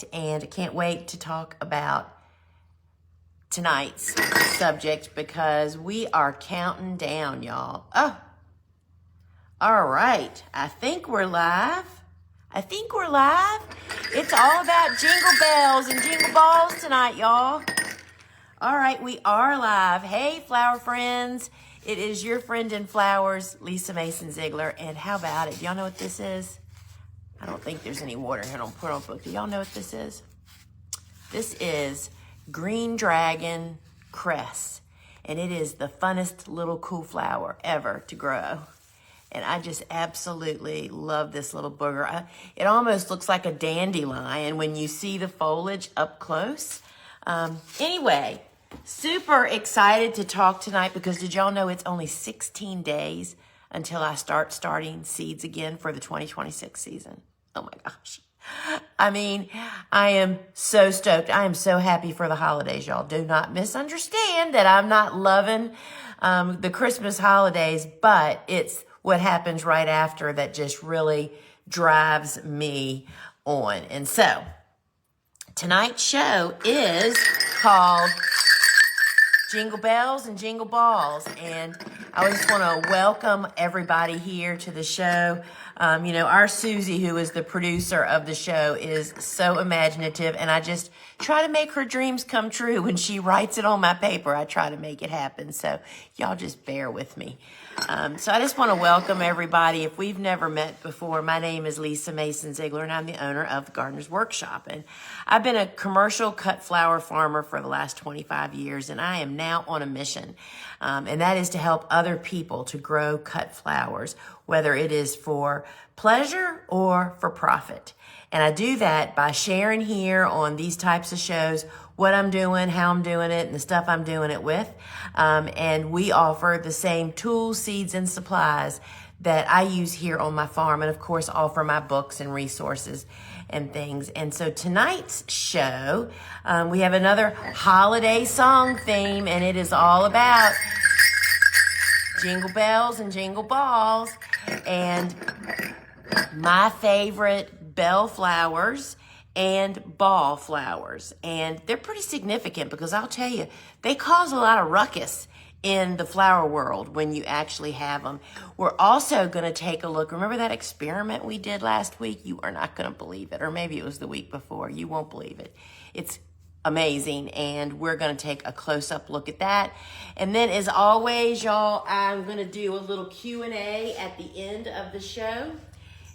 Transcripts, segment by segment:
subject, and I can't wait to talk about tonight's subject because we are counting down, y'all. Oh, all right. I think we're live. It's all about Jingle Bells and Jingle Balls tonight, y'all. All right, we are live. Hey, flower friends. It is your friend in flowers, Lisa Mason Ziegler. And how about it? Y'all know what this is? I don't think there's any water here. Don't put on book. Do y'all know what this is? This is Green Dragon Cress. And it is the funnest little cool flower ever to grow. And I just absolutely love this little booger. It almost looks like a dandelion when you see the foliage up close. Anyway, super excited to talk tonight because did y'all know it's only 16 days until I starting seeds again for the 2026 season. Oh my gosh. I mean, I am so stoked. I am so happy for the holidays, y'all. Do not misunderstand that I'm not loving the Christmas holidays, but it's what happens right after that just really drives me on. And so tonight's show is called Jingle Bells and Jingle Balls. And I just want to welcome everybody here to the show. Our Susie, who is the producer of the show, is so imaginative, and I just try to make her dreams come true. When she writes it on my paper, I try to make it happen. So y'all just bear with me. So I just want to welcome everybody. If we've never met before, my name is Lisa Mason Ziegler, and I'm the owner of the Gardener's Workshop. And I've been a commercial cut flower farmer for the last 25 years, and I am now on a mission. And that is to help other people to grow cut flowers, whether it is for pleasure or for profit. And I do that by sharing here on these types of shows what I'm doing, how I'm doing it, and the stuff I'm doing it with. And we offer the same tools, seeds, and supplies that I use here on my farm, and of course offer my books and resources and things. And so tonight's show, we have another holiday song theme, and it is all about Jingle Bells and Jingle Balls. And my favorite bell flowers and ball flowers. And they're pretty significant because I'll tell you, they cause a lot of ruckus in the flower world when you actually have them. We're also going to take a look. Remember that experiment we did last week? You are not going to believe it. Or maybe it was the week before. You won't believe it. It's amazing. And we're going to take a close-up look at that. And then as always, y'all, I'm going to do a little Q&A at the end of the show.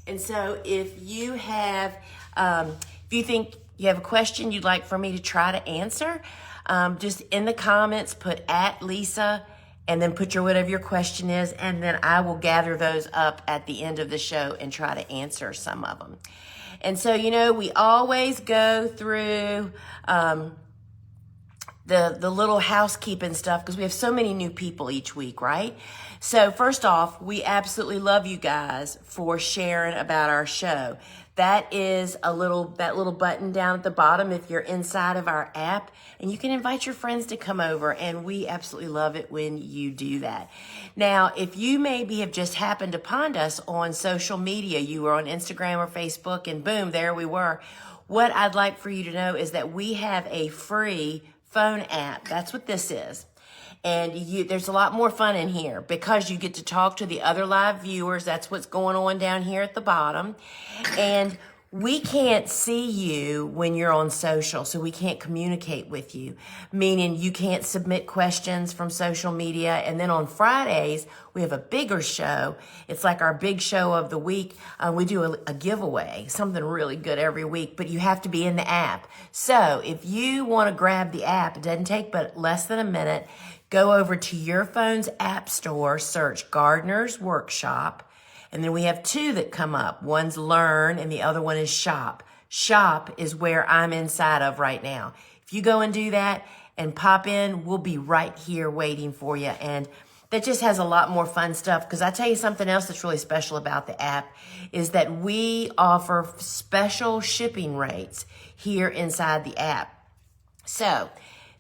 And so if you have, if you think you have a question you'd like for me to try to answer, just in the comments, put @Lisa and then put whatever your question is. And then I will gather those up at the end of the show and try to answer some of them. And so, we always go through the little housekeeping stuff because we have so many new people each week, right? So first off, we absolutely love you guys for sharing about our show. That is that little button down at the bottom if you're inside of our app, and you can invite your friends to come over, and we absolutely love it when you do that. Now, if you maybe have just happened upon us on social media, you were on Instagram or Facebook, and boom, there we were. What I'd like for you to know is that we have a free phone app. That's what this is. And there's a lot more fun in here because you get to talk to the other live viewers. That's what's going on down here at the bottom. And we can't see you when you're on social, so we can't communicate with you, meaning you can't submit questions from social media. And then on Fridays, we have a bigger show. It's like our big show of the week. We do a giveaway, something really good every week, but you have to be in the app. So if you want to grab the app, it doesn't take but less than a minute. Go over to your phone's app store, search Gardener's Workshop, and then we have two that come up. One's Learn, and the other one is Shop. Shop is where I'm inside of right now. If you go and do that and pop in, we'll be right here waiting for you. And that just has a lot more fun stuff, because I tell you something else that's really special about the app is that we offer special shipping rates here inside the app. So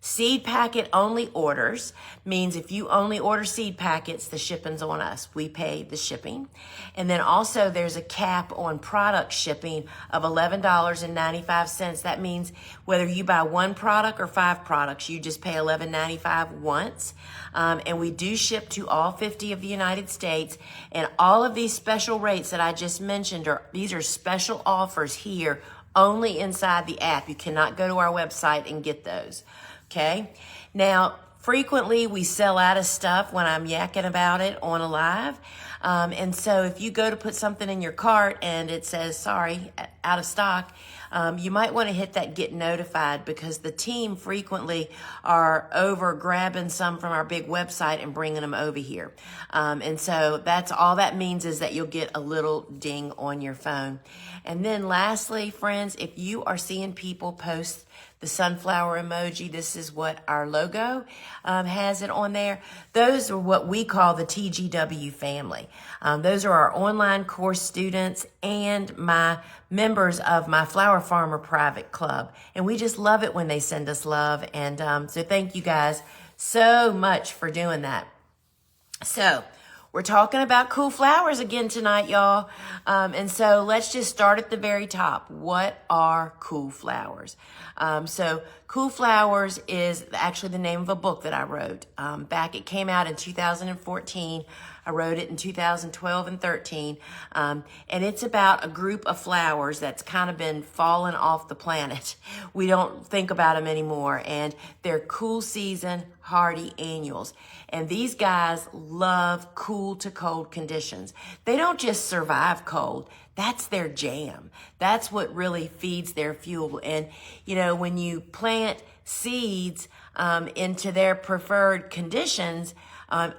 Seed packet only orders means if you only order seed packets, the shipping's on us. We pay the shipping. And then also there's a cap on product shipping of $11.95. That means whether you buy one product or 5 products, you just pay $11.95 once. And we do ship to all 50 of the United States. And all of these special rates that I just mentioned these are special offers here only inside the app. You cannot go to our website and get those. Okay. Now, frequently we sell out of stuff when I'm yakking about it on a live. And so if you go to put something in your cart and it says, sorry, out of stock, you might want to hit that get notified, because the team frequently are over grabbing some from our big website and bringing them over here. And so that's all that means, is that you'll get a little ding on your phone. And then lastly, friends, if you are seeing people post the sunflower emoji, this is what our logo has it on there. Those are what we call the TGW family. Those are our online course students and my members of my Flower Farmer private club. And we just love it when they send us love. And so thank you guys so much for doing that. So we're talking about cool flowers again tonight, y'all. And so let's just start at the very top. What are cool flowers? So Cool Flowers is actually the name of a book that I wrote. It came out in 2014. I wrote it in 2012 and 13. And it's about a group of flowers that's kind of been falling off the planet. We don't think about them anymore. And they're cool season, hardy annuals. And these guys love cool to cold conditions. They don't just survive cold. That's their jam. That's what really feeds their fuel. And, you know, when you plant seeds into their preferred conditions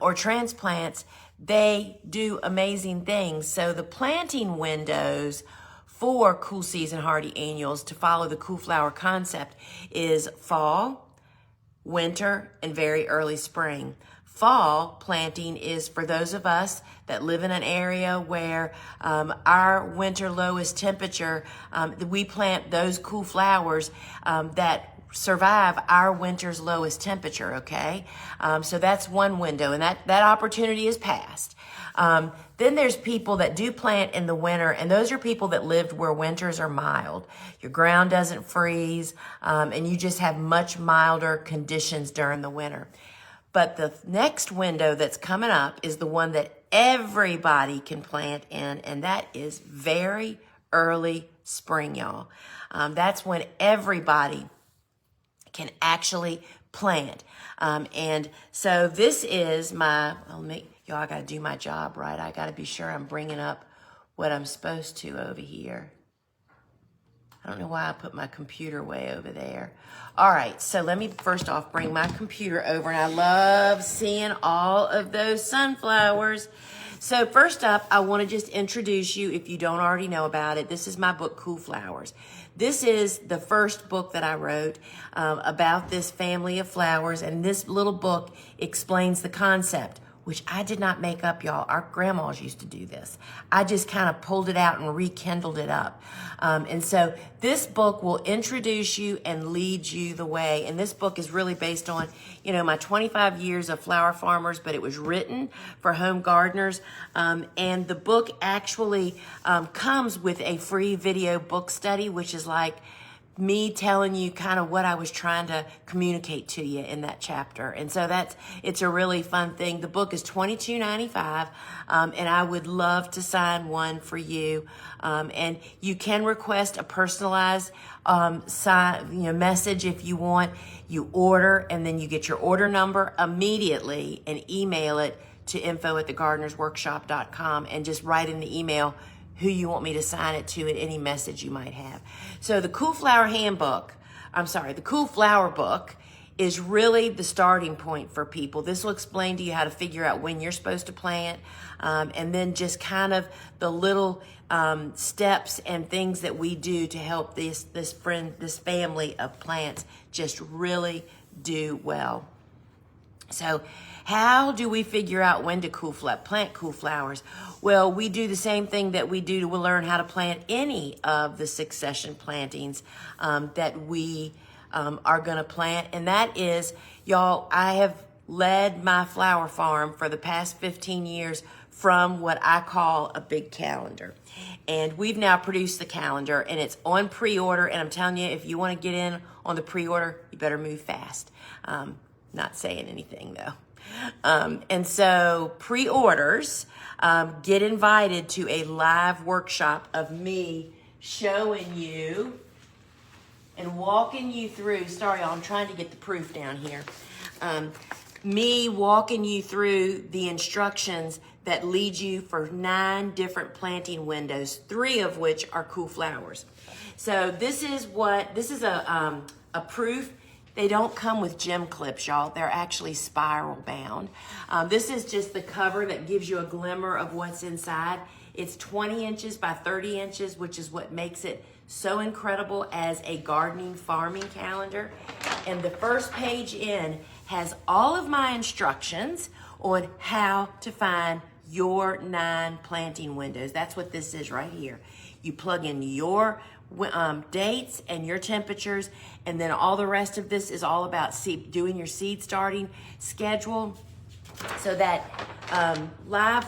or transplants, they do amazing things. So the planting windows for cool season hardy annuals, to follow the cool flower concept, is fall, winter, and very early spring. Fall planting is for those of us that live in an area where our winter lowest temperature, we plant those cool flowers that survive our winter's lowest temperature, okay? So that's one window, and that opportunity is past. Then there's people that do plant in the winter, and those are people that lived where winters are mild. Your ground doesn't freeze, and you just have much milder conditions during the winter. But the next window that's coming up is the one that everybody can plant in, and that is very early spring, y'all. That's when everybody can actually plant. And so this is y'all, I got to do my job right. I got to be sure I'm bringing up what I'm supposed to over here. I don't know why I put my computer way over there. All right, so let me first off bring my computer over, and I love seeing all of those sunflowers. So first up, I want to just introduce you, if you don't already know about it. This is my book, Cool Flowers. This is the first book that I wrote about this family of flowers, and this little book explains the concept, which I did not make up, y'all. Our grandmas used to do this. I just kind of pulled it out and rekindled it up. And so this book will introduce you and lead you the way. And this book is really based on, you know, my 25 years of flower farmers, but it was written for home gardeners. And the book actually comes with a free video book study, which is like me telling you kind of what I was trying to communicate to you in that chapter. And so it's a really fun thing. The book is $22.95, and I would love to sign one for you. And you can request a personalized message if you want. You order, and then you get your order number immediately and email it to info@thegardenersworkshop.com, and just write in the email who you want me to sign it to and any message you might have. So the Cool Flower book is really the starting point for people. This will explain to you how to figure out when you're supposed to plant, and then just kind of the little steps and things that we do to help this family of plants just really do well. So how do we figure out when to plant cool flowers? Well, we do the same thing that we do to learn how to plant any of the succession plantings that we are gonna plant. And that is, y'all, I have led my flower farm for the past 15 years from what I call a big calendar. And we've now produced the calendar, and it's on pre-order. And I'm telling you, if you want to get in on the pre-order, you better move fast. Not saying anything though. And so pre-orders get invited to a live workshop of me showing you and walking you through. Sorry, y'all, I'm trying to get the proof down here. Me walking you through the instructions that lead you for 9 different planting windows, 3 of which are cool flowers. So this is a proof. They don't come with gem clips, y'all. They're actually spiral bound. This is just the cover that gives you a glimmer of what's inside. It's 20 inches by 30 inches, which is what makes it so incredible as a gardening farming calendar. And the first page in has all of my instructions on how to find your 9 planting windows. That's what this is right here. You plug in your dates and your temperatures, and then all the rest of this is all about doing your seed starting schedule. So that live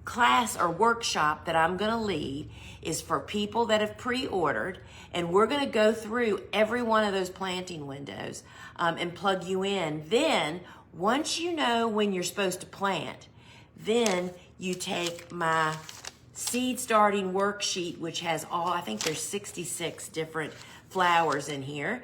class or workshop that I'm gonna lead is for people that have pre-ordered, and we're gonna go through every one of those planting windows and plug you in. Then, once you know when you're supposed to plant, then you take my seed starting worksheet, which has I think there's 66 different flowers in here.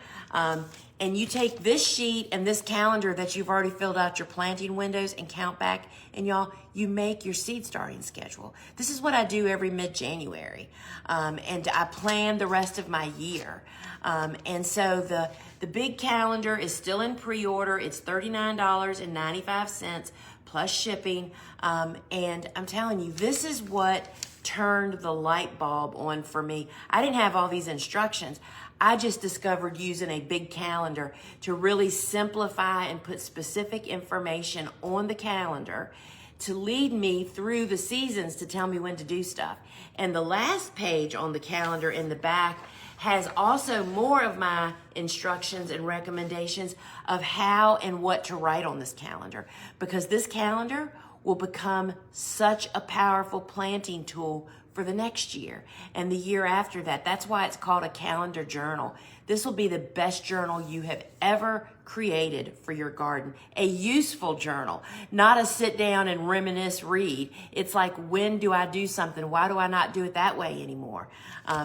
And you take this sheet and this calendar that you've already filled out your planting windows and count back, and y'all, you make your seed starting schedule. This is what I do every mid-January. And I plan the rest of my year. And so the big calendar is still in pre-order. It's $39.95 plus shipping. And I'm telling you, this is what turned the light bulb on for me. I didn't have all these instructions. I just discovered using a big calendar to really simplify and put specific information on the calendar to lead me through the seasons to tell me when to do stuff. And the last page on the calendar in the back has also more of my instructions and recommendations of how and what to write on this calendar, because this calendar will become such a powerful planting tool for the next year and the year after that. That's why it's called a calendar journal. This will be the best journal you have ever created for your garden. A useful journal, not a sit down and reminisce read. It's like, when do I do something? Why do I not do it that way anymore?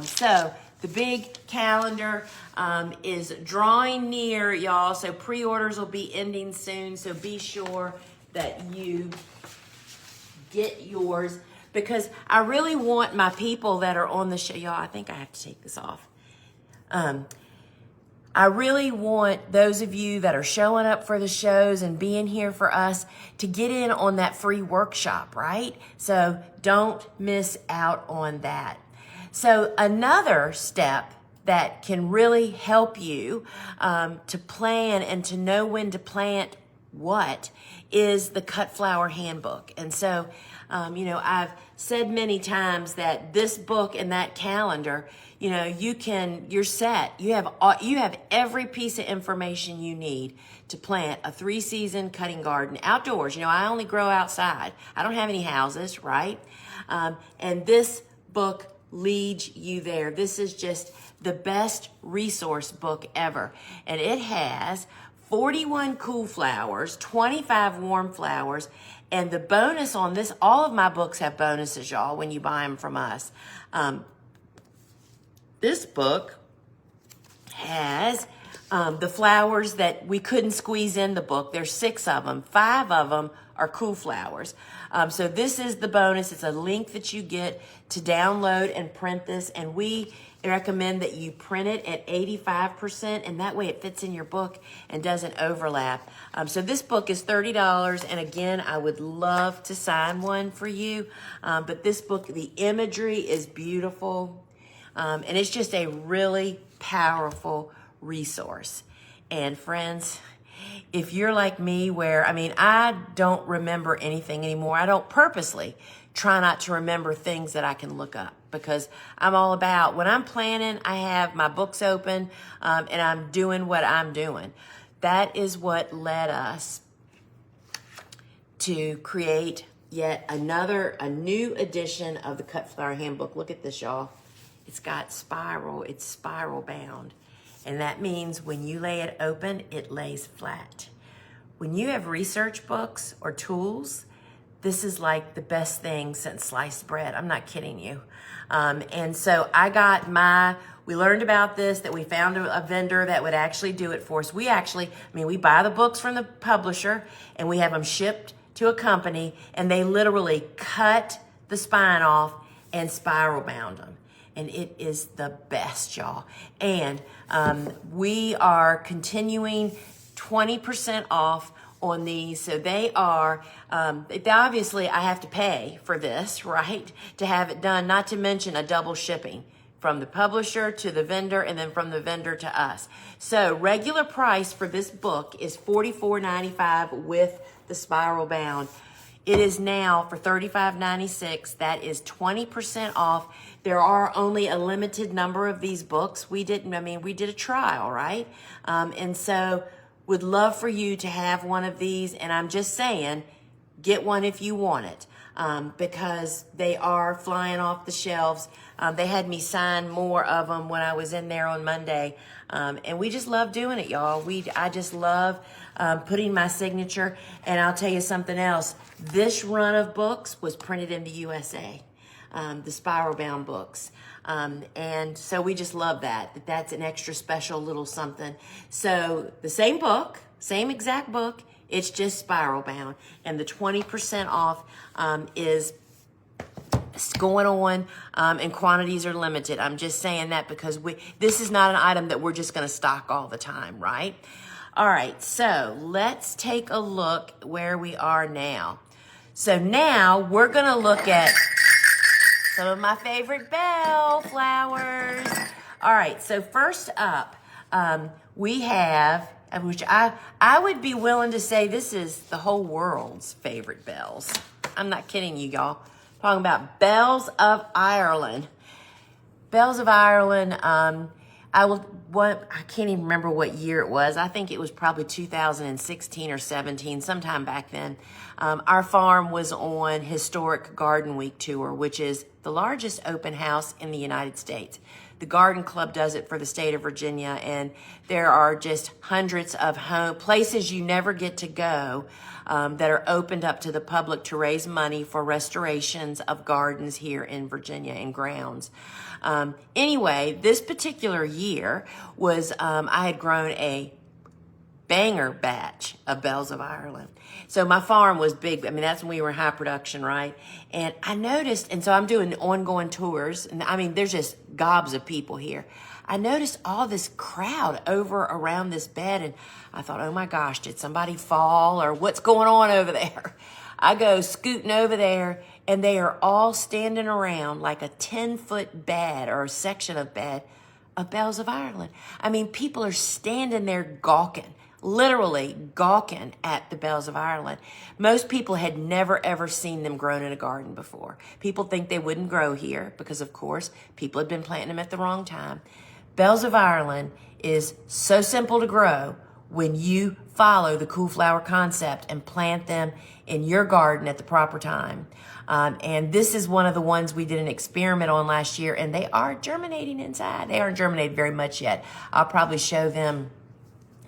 So the big calendar is drawing near, y'all. So pre-orders will be ending soon. So be sure that you get yours, because I really want my people that are on the show. Y'all, I think I have to take this off. I really want those of you that are showing up for the shows and being here for us to get in on that free workshop, right? So don't miss out on that. So another step that can really help you to plan and to know when to plant what is the Cut Flower Handbook. And so, I've said many times that this book and that calendar, you're set. You have every piece of information you need to plant a 3-season cutting garden outdoors. I only grow outside. I don't have any houses, right? And this book leads you there. This is just the best resource book ever. And it has 41 cool flowers, 25 warm flowers, and the bonus on this, all of my books have bonuses, y'all, when you buy them from us. This book has the flowers that we couldn't squeeze in the book. There's 6 of them. 5 of them are cool flowers. So this is the bonus. It's a link that you get to download and print this, and we recommend that you print it at 85%, and that way it fits in your book and doesn't overlap. So this book is $30, and again, I would love to sign one for you. But this book, the imagery is beautiful, and it's just a really powerful resource. And friends, if you're like me, where, I don't remember anything anymore. I don't purposely try not to remember things that I can look up, because I'm all about, when I'm planning, I have my books open, and I'm doing what I'm doing. That is what led us to create yet a new edition of the Cut Flower Handbook. Look at this, y'all. It's got spiral, it's spiral bound. And that means when you lay it open, it lays flat. When you have research books or tools, this is like the best thing since sliced bread. I'm not kidding you. And so we learned about this, that we found a vendor that would actually do it for us. We buy the books from the publisher and we have them shipped to a company, and they literally cut the spine off and spiral bound them. And it is the best, y'all. And we are continuing 20% off on these. So they are, obviously I have to pay for this, right? To have it done, not to mention a double shipping from the publisher to the vendor and then from the vendor to us. So regular price for this book is $44.95 with the spiral bound. It is now for $35.96. That is 20% off. There are only a limited number of these books. We did a trial, right? And so would love for you to have one of these. And I'm just saying, get one if you want it, because they are flying off the shelves. They had me sign more of them when I was in there on Monday. And we just love doing it, y'all. I just love putting my signature. And I'll tell you something else. This run of books was printed in the USA, the spiral bound books. And so we just love that. That's an extra special little something. So the same book, same exact book, it's just spiral bound. And the 20% off is going on, and quantities are limited. I'm just saying that because this is not an item that we're just going to stock all the time, right? All right, so let's take a look where we are now. So now we're going to look at some of my favorite bell flowers. All right, so first up, we have, which I would be willing to say this is the whole world's favorite bells. I'm not kidding you, y'all. Talking about Bells of Ireland. Bells of Ireland, I can't even remember what year it was. I think it was probably 2016 or 17, sometime back then. Our farm was on Historic Garden Week tour, which is the largest open house in the United States. The Garden Club does it for the state of Virginia, and there are just hundreds of places you never get to go that are opened up to the public to raise money for restorations of gardens here in Virginia and grounds. Anyway, this particular year was, I had grown a banger batch of Bells of Ireland. So my farm was big. That's when we were in high production, right? And I noticed, and so I'm doing ongoing tours, and there's just gobs of people here. I noticed all this crowd over around this bed, and I thought, oh my gosh, did somebody fall, or what's going on over there? I go scooting over there, and they are all standing around like a 10-foot bed or a section of bed of Bells of Ireland. People are standing there gawking, literally gawking at the Bells of Ireland. Most people had never, ever seen them grown in a garden before. People think they wouldn't grow here because, of course, people had been planting them at the wrong time. Bells of Ireland is so simple to grow when you follow the cool flower concept and plant them in your garden at the proper time. And this is one of the ones we did an experiment on last year, and they are germinating inside. They aren't germinated very much yet. I'll probably show them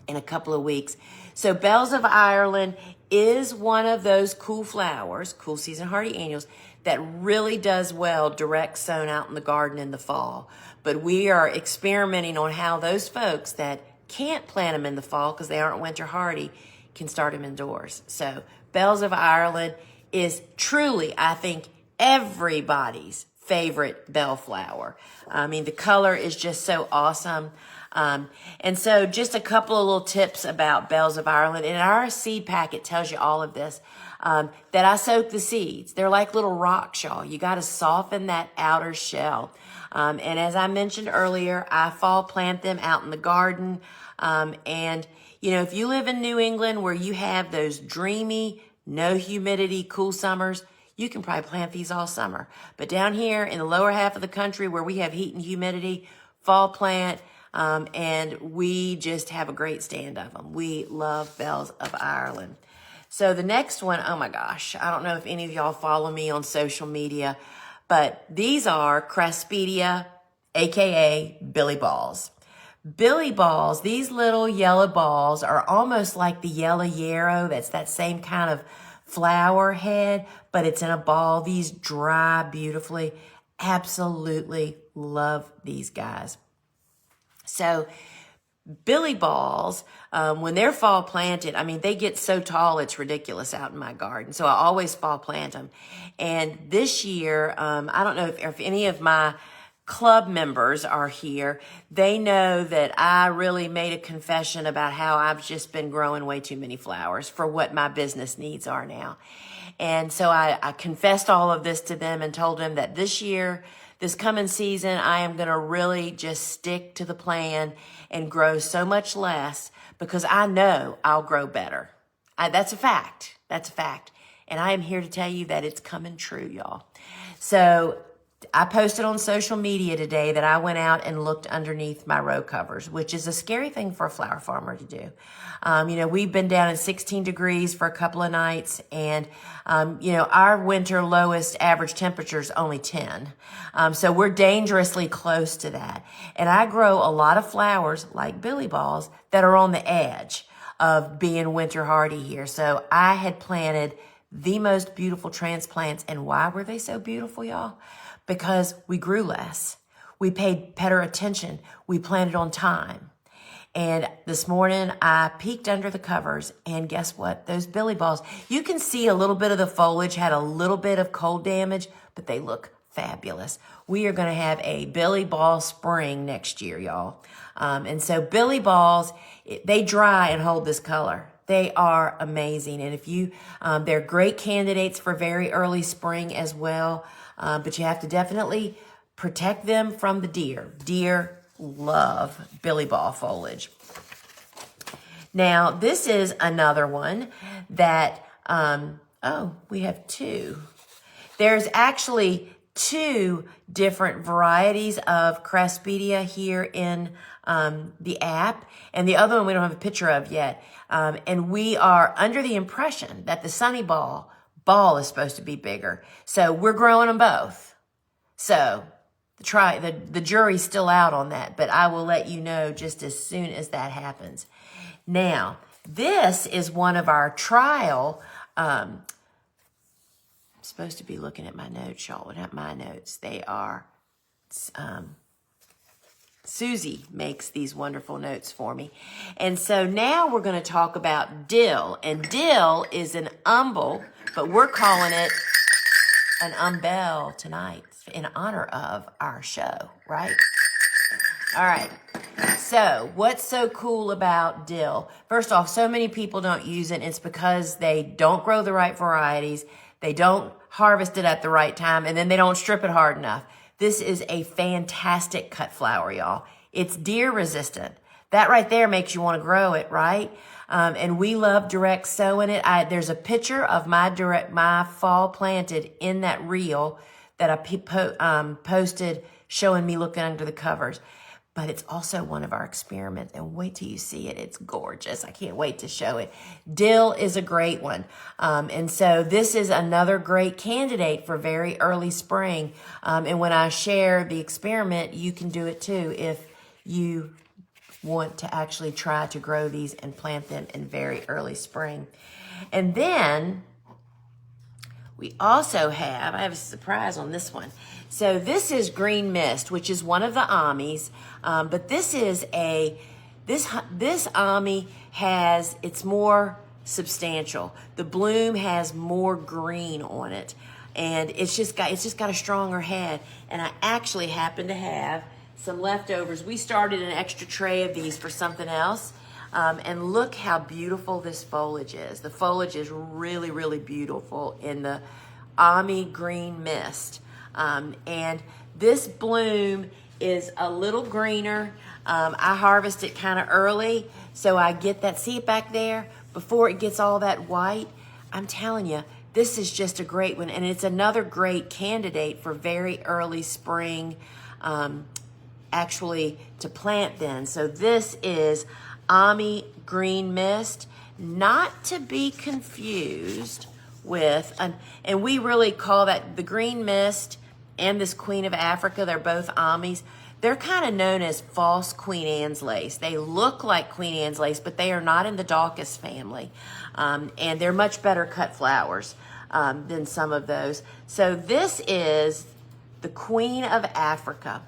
in a couple of weeks. So Bells of Ireland is one of those cool flowers, cool season hardy annuals, that really does well direct sown out in the garden in the fall. But we are experimenting on how those folks that can't plant them in the fall because they aren't winter hardy can start them indoors. So Bells of Ireland is truly, I think, everybody's favorite bellflower. The color is just so awesome. And so just a couple of little tips about Bells of Ireland. And our seed packet tells you all of this, that I soak the seeds. They're like little rocks, y'all. You got to soften that outer shell. And as I mentioned earlier, I fall plant them out in the garden. And, if you live in New England where you have those dreamy, no humidity, cool summers, you can probably plant these all summer. But down here in the lower half of the country where we have heat and humidity, fall plant, and we just have a great stand of them. We love Bells of Ireland. So the next one, oh my gosh, I don't know if any of y'all follow me on social media, but these are Craspedia, aka Billy Balls. Billy Balls, these little yellow balls are almost like the yellow yarrow. That's that same kind of flower head, but it's in a ball. These dry beautifully. Absolutely love these guys. So Billy Balls, when they're fall planted, I mean, they get so tall, it's ridiculous out in my garden. So I always fall plant them. And this year, I don't know if any of my club members are here. They know that I really made a confession about how I've just been growing way too many flowers for what my business needs are now. And so I confessed all of this to them and told them that this year, this coming season, I am going to really just stick to the plan and grow so much less because I know I'll grow better. That's a fact. That's a fact. And I am here to tell you that it's coming true, y'all. So I posted on social media today that I went out and looked underneath my row covers, which is a scary thing for a flower farmer to do. We've been down at 16 degrees for a couple of nights, and, our winter lowest average temperature is only 10. So we're dangerously close to that. And I grow a lot of flowers like Billy Balls that are on the edge of being winter hardy here. So I had planted the most beautiful transplants. And why were they so beautiful, y'all? Because we grew less. We paid better attention. We planted on time. And this morning I peeked under the covers and guess what? Those Billy Balls, you can see a little bit of the foliage had a little bit of cold damage, but they look fabulous. We are going to have a Billy Ball spring next year, y'all. And so Billy Balls, they dry and hold this color. They are amazing. And if you, they're great candidates for very early spring as well. But you have to definitely protect them from the deer. Deer love Billy Ball foliage. Now, this is another one that, we have two. There's actually two different varieties of Craspedia here in the app. And the other one we don't have a picture of yet. And we are under the impression that the Sunny ball is supposed to be bigger. So we're growing them both. So the jury's still out on that, but I will let you know just as soon as that happens. Now, this is one of our trial, I'm supposed to be looking at my notes, y'all, not my notes. They are, Susie makes these wonderful notes for me. And so now we're going to talk about dill. And dill is an umbel, but we're calling it an umbel tonight in honor of our show, right? All right. So what's so cool about dill? First off, so many people don't use it. It's because they don't grow the right varieties. They don't harvest it at the right time, and then they don't strip it hard enough. This is a fantastic cut flower, y'all. It's deer resistant. That right there makes you want to grow it, right? And we love direct sowing it. There's a picture of my fall planted in that reel that I posted showing me looking under the covers. But it's also one of our experiments. And wait till you see it. It's gorgeous. I can't wait to show it. Dill is a great one. And so this is another great candidate for very early spring. And when I share the experiment, you can do it too if you want to actually try to grow these and plant them in very early spring. And then we also have, I have a surprise on this one. So this is Green Mist, which is one of the Amis. But this is this Ami has, it's more substantial. The bloom has more green on it. And it's just got a stronger head. And I actually happen to have some leftovers. We started an extra tray of these for something else. And look how beautiful this foliage is. The foliage is really, really beautiful in the Ami Green Mist. And this bloom is a little greener. I harvest it kind of early, so I get that, see it back there, before it gets all that white. I'm telling you, this is just a great one. And it's another great candidate for very early spring, actually to plant then. So this is Ami Green Mist, not to be confused with, and we really call that the Green Mist and this Queen of Africa. They're both Amis. They're kind of known as false Queen Anne's lace. They look like Queen Anne's lace, but they are not in the Daucus family. And they're much better cut flowers than some of those. So this is the Queen of Africa.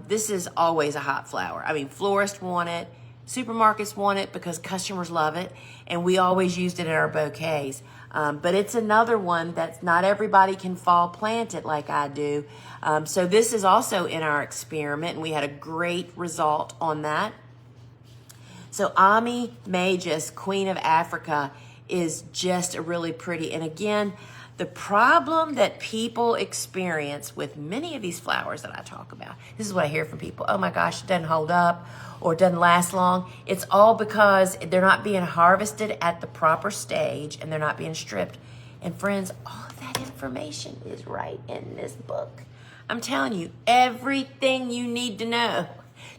This is always a hot flower. I mean, florists want it, supermarkets want it because customers love it, and we always used it in our bouquets. But it's another one that not everybody can fall plant it like I do. So this is also in our experiment, and we had a great result on that. So Ami Magus, Queen of Africa, is just a really pretty. And again, the problem that people experience with many of these flowers that I talk about, this is what I hear from people. Oh my gosh, it doesn't hold up or doesn't last long. It's all because they're not being harvested at the proper stage and they're not being stripped. And friends, all of that information is right in this book. I'm telling you, everything you need to know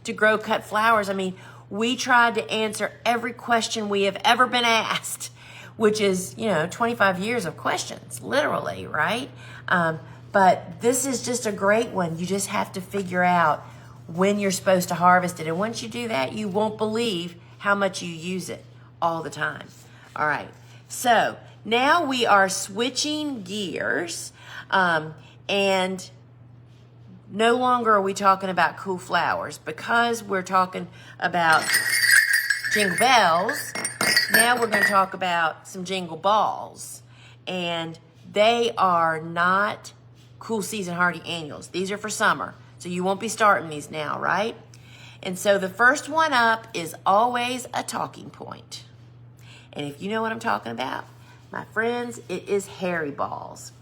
to grow cut flowers. I mean, we tried to answer every question we have ever been asked, which is, 25 years of questions, literally, right? But this is just a great one. You just have to figure out when you're supposed to harvest it. And once you do that, you won't believe how much you use it all the time. All right, so now we are switching gears, and no longer are we talking about cool flowers because we're talking about Jingle Bells. Now we're going to talk about some Jingle Balls, and they are not cool season hardy annuals. These are for summer, so you won't be starting these now, right? And so the first one up is always a talking point. And if you know what I'm talking about, my friends, it is Hairy Balls.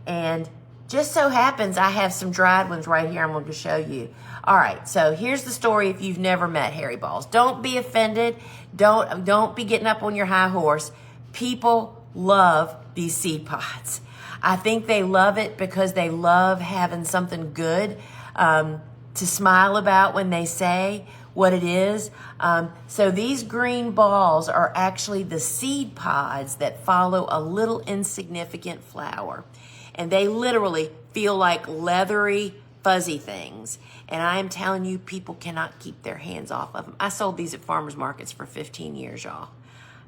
And just so happens I have some dried ones right here I'm going to show you. All right, so here's the story if you've never met Hairy Balls. Don't be offended. Don't be getting up on your high horse. People love these seed pods. I think they love it because they love having something good to smile about when they say what it is. So these green balls are actually the seed pods that follow a little insignificant flower. And they literally feel like leathery, fuzzy things. And I am telling you, people cannot keep their hands off of them. I sold these at farmers markets for 15 years, y'all.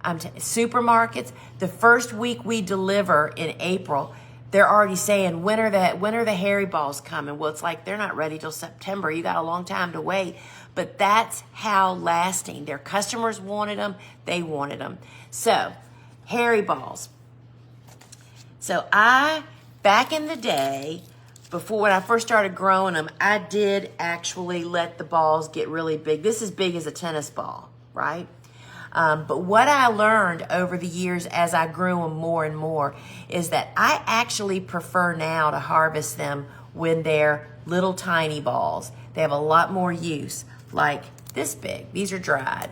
Supermarkets, the first week we deliver in April, they're already saying, when are the Hairy Balls coming? Well, it's like they're not ready till September. You got a long time to wait. But that's how lasting. Their customers wanted them. They wanted them. So, Hairy Balls. So back in the day, before when I first started growing them, I did actually let the balls get really big. This is big as a tennis ball, right? But what I learned over the years as I grew them more and more is that I actually prefer now to harvest them when they're little tiny balls. They have a lot more use, like this big. These are dried.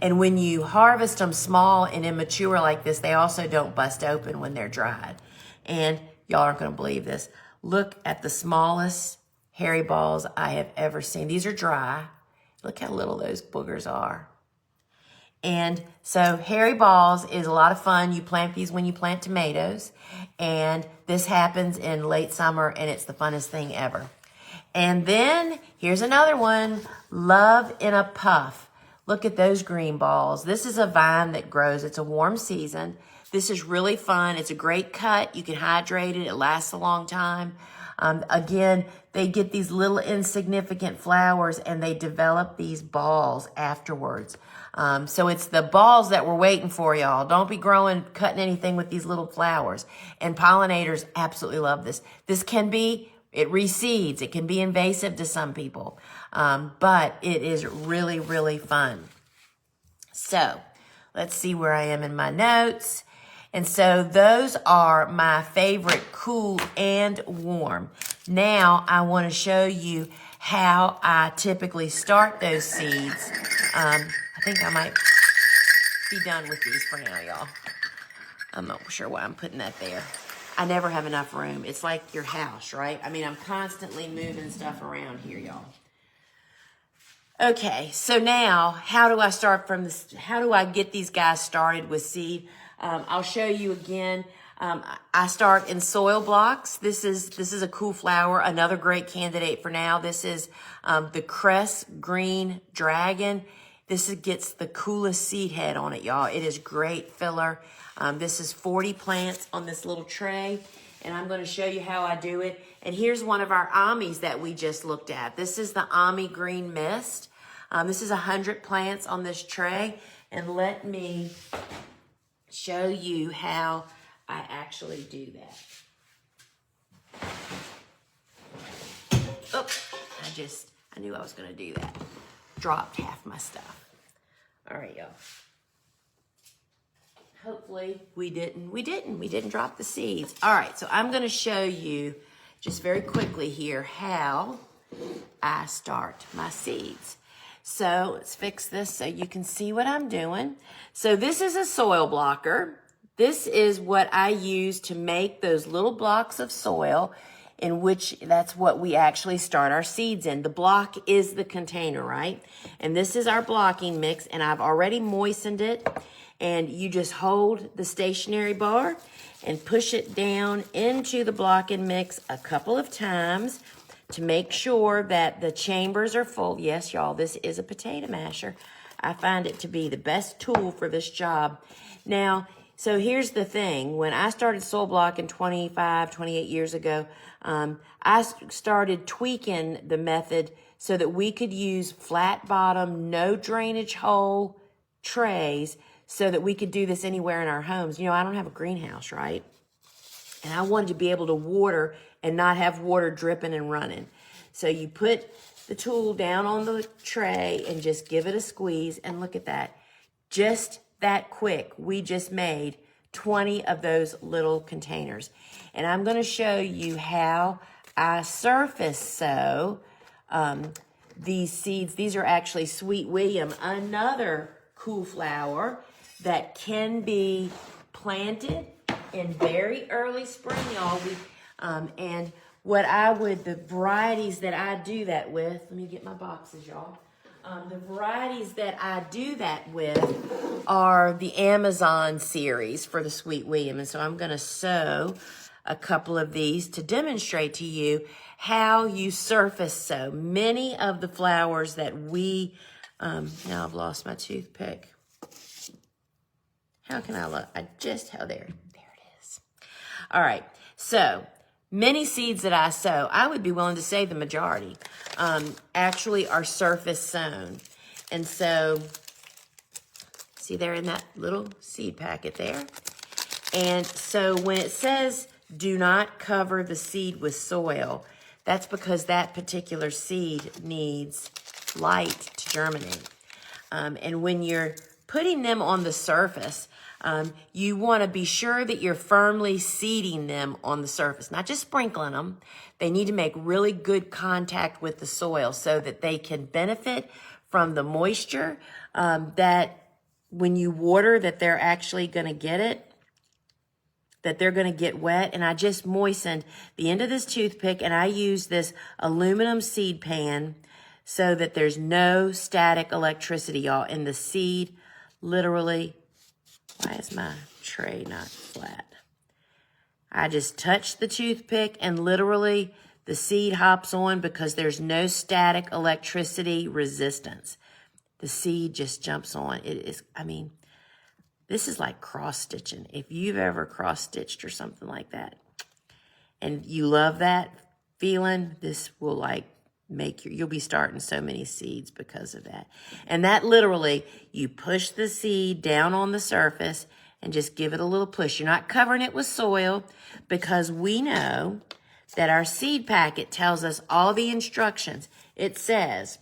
And when you harvest them small and immature like this, they also don't bust open when they're dried. And y'all aren't going to believe this. Look at the smallest Hairy Balls I have ever seen. These are dry. Look how little those boogers are. And so Hairy Balls is a lot of fun. You plant these when you plant tomatoes. And this happens in late summer, and it's the funnest thing ever. And then here's another one, Love in a Puff. Look at those green balls. This is a vine that grows. It's a warm season. This is really fun. It's a great cut. You can hydrate it. It lasts a long time. Again, they get these little insignificant flowers and they develop these balls afterwards. So it's the balls that we're waiting for, y'all. Don't be cutting anything with these little flowers. And pollinators absolutely love this. It reseeds. It can be invasive to some people. But it is really, really fun. So let's see where I am in my notes. And so those are my favorite, cool and warm. Now I want to show you how I typically start those seeds. I think I might be done with these for now, y'all. I'm not sure why I'm putting that there. I never have enough room. It's like your house, right? I mean, I'm constantly moving stuff around here, y'all. Okay, so now how do I start from this? How do I get these guys started with seed? I'll show you again. I start in soil blocks. This is a cool flower, another great candidate for now. This is the Cress Green Dragon. Gets the coolest seed head on it, y'all. It is great filler. This is 40 plants on this little tray, and I'm going to show you how I do it. And here's one of our Amis that we just looked at. This is the Ami Green Mist. This is 100 plants on this tray, and let me show you how I actually do that. Oh, I knew I was going to do that. Dropped half my stuff. All right, y'all. Hopefully we didn't drop the seeds. All right, so I'm going to show you just very quickly here how I start my seeds. So let's fix this so you can see what I'm doing. So this is a soil blocker. This is what I use to make those little blocks of soil in which that's what we actually start our seeds in. The block is the container, right? And this is our blocking mix, and I've already moistened it. And you just hold the stationary bar and push it down into the blocking mix a couple of times to make sure that the chambers are full. Yes, y'all, this is a potato masher. I find it to be the best tool for this job. Now, so here's the thing. When I started soil blocking 28 years ago, I started tweaking the method so that we could use flat bottom, no drainage hole trays so that we could do this anywhere in our homes. You know, I don't have a greenhouse, right? And I wanted to be able to water and not have water dripping and running. So you put the tool down on the tray and just give it a squeeze, and look at that. Just that quick, we just made 20 of those little containers. And I'm going to show you how I surface sow these seeds. These are actually Sweet William, another cool flower that can be planted in very early spring, y'all. And the varieties that I do that with, let me get my boxes, y'all. The varieties that I do that with are the Amazon series for the Sweet William. And so I'm going to sow a couple of these to demonstrate to you how you surface sow. Many of the flowers that we, now I've lost my toothpick. How can I look? There it is. All right, so many seeds that I sow, I would be willing to say the majority, actually are surface sown. And so, see there in that little seed packet there? And so when it says, do not cover the seed with soil, that's because that particular seed needs light to germinate. And when you're putting them on the surface, you want to be sure that you're firmly seeding them on the surface, not just sprinkling them. They need to make really good contact with the soil so that they can benefit from the moisture, that when you water, that they're actually going to get it, that they're going to get wet. And I just moistened the end of this toothpick, and I use this aluminum seed pan so that there's no static electricity, y'all. And the seed literally, why is my tray not flat? I just touch the toothpick and literally the seed hops on because there's no static electricity resistance. The seed just jumps on. It is, I mean, this is like cross-stitching. If you've ever cross-stitched or something like that, and you love that feeling, this will like you'll be starting so many seeds because of that. And that literally, you push the seed down on the surface and just give it a little push. You're not covering it with soil because we know that our seed packet tells us all the instructions. It says,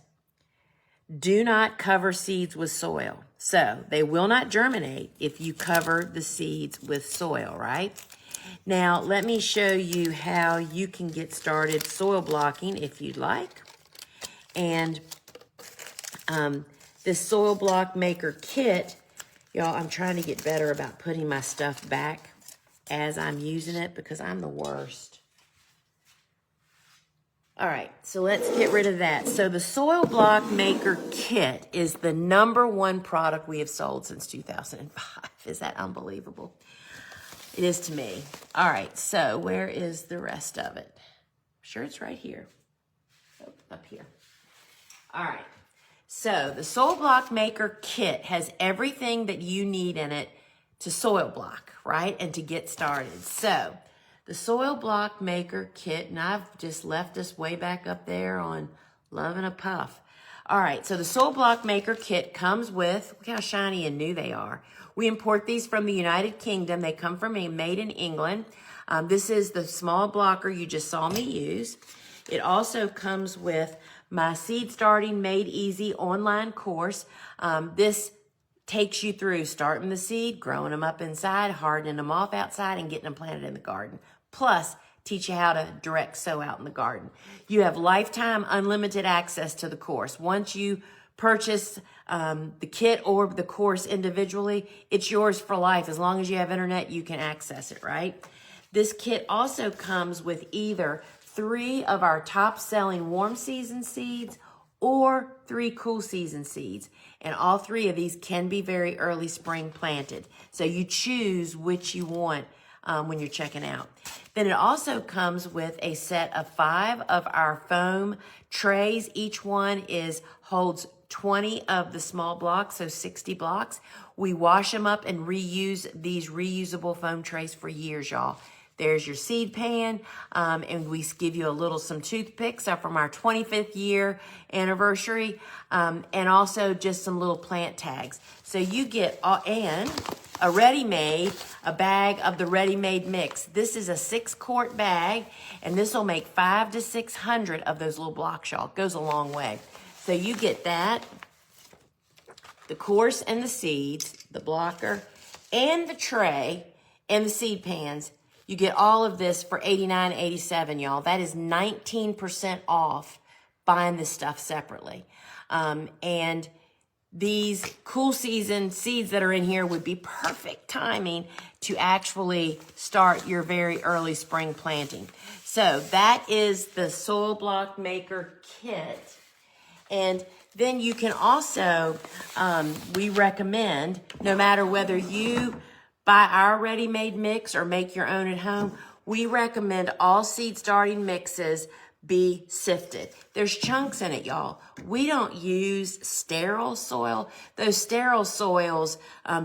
do not cover seeds with soil. So they will not germinate if you cover the seeds with soil, right? Now, let me show you how you can get started soil blocking if you'd like. And this soil block maker kit, Y'all, I'm trying to get better about putting my stuff back as I'm using it because I'm the worst. All right, so let's get rid of that. So the Soil Block Maker Kit is the #1 product we have sold since 2005. Is that unbelievable? It is to me. All right, so where is the rest of it? I'm sure it's right here. Oh, up here. All right, so the Soil Block Maker Kit has everything that you need in it to soil block, right? And to get started. So the Soil Block Maker Kit, and I've just left us way back up there on Love and a Puff. All right, so the Soil Block Maker Kit comes with, look how shiny and new they are. We import these from the United Kingdom. They come from made in England. This is the small blocker you just saw me use. It also comes with my Seed Starting Made Easy online course. This takes you through starting the seed, growing them up inside, hardening them off outside, and getting them planted in the garden. Plus, teach you how to direct sow out in the garden. You have lifetime unlimited access to the course. Once you purchase the kit or the course individually, it's yours for life. As long as you have internet, you can access it, right? This kit also comes with either 3 of our top selling warm season seeds or 3 cool season seeds. And all 3 of these can be very early spring planted. So you choose which you want when you're checking out. Then it also comes with a set of 5 of our foam trays. Each one holds 20 of the small blocks, so 60 blocks. We wash them up and reuse these reusable foam trays for years, y'all. There's your seed pan, and we give you some toothpicks from our 25th year anniversary, and also just some little plant tags. So you get, and a bag of the ready-made mix. This is a 6-quart bag, and this will make 500 to 600 of those little blocks, y'all. It goes a long way. So you get that, the course and the seeds, the blocker, and the tray, and the seed pans. You get all of this for $89.87, y'all. That is 19% off buying this stuff separately. And these cool season seeds that are in here would be perfect timing to actually start your very early spring planting. So that is the Soil Block Maker Kit. And then you can also, we recommend, no matter whether you buy our ready-made mix or make your own at home, we recommend all seed starting mixes be sifted. There's chunks in it, y'all. We don't use sterile soil. Those sterile soils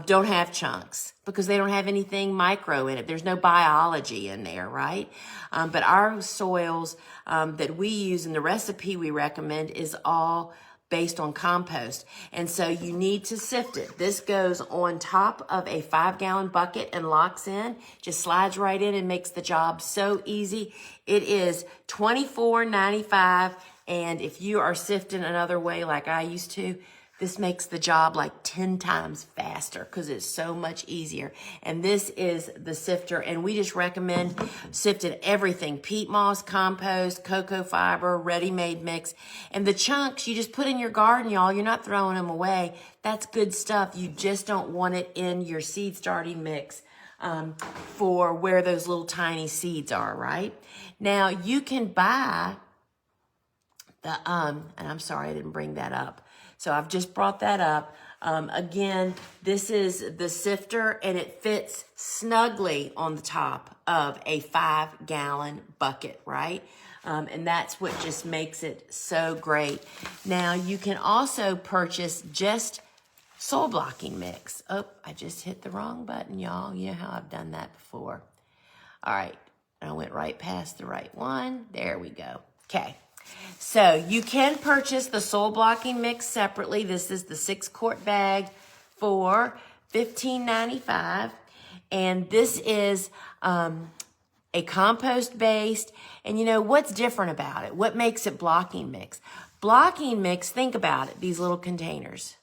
don't have chunks because they don't have anything micro in it. There's no biology in there, right? But our soils that we use in the recipe we recommend is all based on compost. And so you need to sift it. This goes on top of a 5-gallon bucket and locks in, just slides right in and makes the job so easy. It is $24.95. And if you are sifting another way like I used to, this makes the job like 10 times faster because it's so much easier. And this is the sifter, and we just recommend sifting everything: peat moss, compost, cocoa fiber, ready-made mix. And the chunks you just put in your garden, y'all. You're not throwing them away. That's good stuff. You just don't want it in your seed starting mix for where those little tiny seeds are, right? Now you can buy the, and I'm sorry I didn't bring that up. So I've just brought that up. Again, this is the sifter, and it fits snugly on the top of a 5-gallon bucket, right? And that's what just makes it so great. Now, you can also purchase just soil blocking mix. Oh, I just hit the wrong button, y'all. You know how I've done that before. All right, I went right past the right one. There we go. Okay. So you can purchase the soil blocking mix separately. This is the 6-quart bag for $15.95. And this is a compost based. And you know what's different about it? What makes it blocking mix? Blocking mix, think about it, these little containers.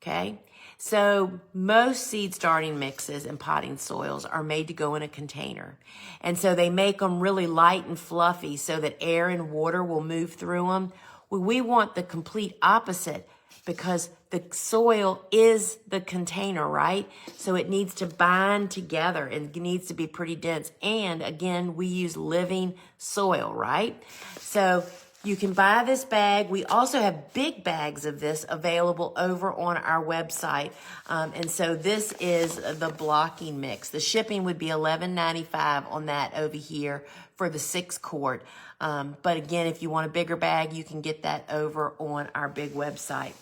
Okay. So most seed starting mixes and potting soils are made to go in a container. And so they make them really light and fluffy so that air and water will move through them. We want the complete opposite because the soil is the container, right? So it needs to bind together and it needs to be pretty dense. And again, we use living soil, right? So you can buy this bag. We also have big bags of this available over on our website. And so this is the blocking mix. The shipping would be $11.95 on that over here for the 6-quart. But again, if you want a bigger bag, you can get that over on our big website.